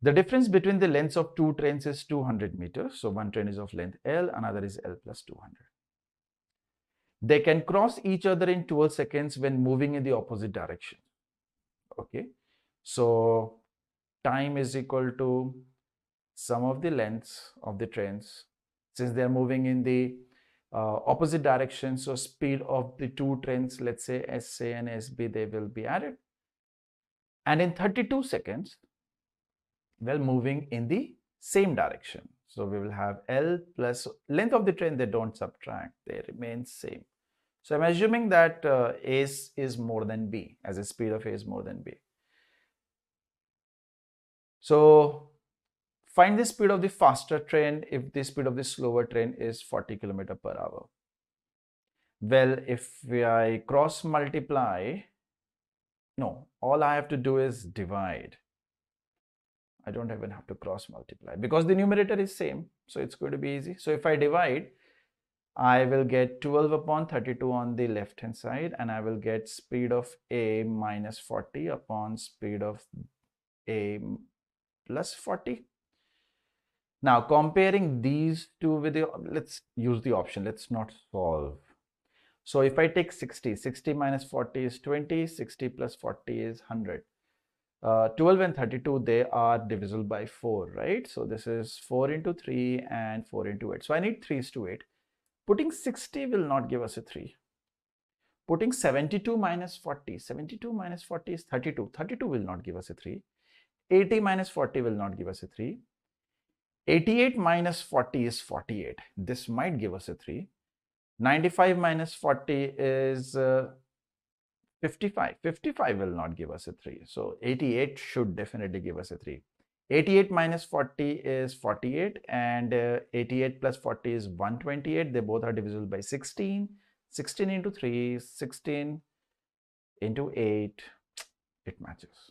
The difference between the lengths of two trains is 200 meters. So one train is of length L, another is L plus 200. They can cross each other in 12 seconds when moving in the opposite direction. Okay. So time is equal to sum of the lengths of the trains. Since they are moving in the opposite direction, so speed of the two trains, let's say SA and SB, they will be added. And in 32 seconds, well, moving in the same direction. So we will have L plus length of the train, they don't subtract, they remain same. So I'm assuming that A is more than B, as the speed of A is more than B. So find the speed of the faster train if the speed of the slower train is 40 km per hour. Well, if I cross multiply, no, all I have to do is divide. I don't even have to cross multiply because the numerator is same. So it's going to be easy. So if I divide, I will get 12 upon 32 on the left hand side, and I will get speed of A minus 40 upon speed of A plus 40. Now comparing these two with the, let's use the option, let's not solve. So if I take 60 minus 40 is 20, 60 plus 40 is 100. 12 and 32, they are divisible by 4, right? So this is 4 into 3 and 4 into 8. So I need 3 to 8. Putting 60 will not give us a 3. Putting 72 minus 40 is 32. 32 will not give us a 3. 80 minus 40 will not give us a 3. 88 minus 40 is 48. This might give us a 3. 95 minus 40 is 55. 55 will not give us a 3. So 88 should definitely give us a 3. 88 minus 40 is 48, and 88 plus 40 is 128. They both are divisible by 16. 16 into 3, 16 into 8, it matches.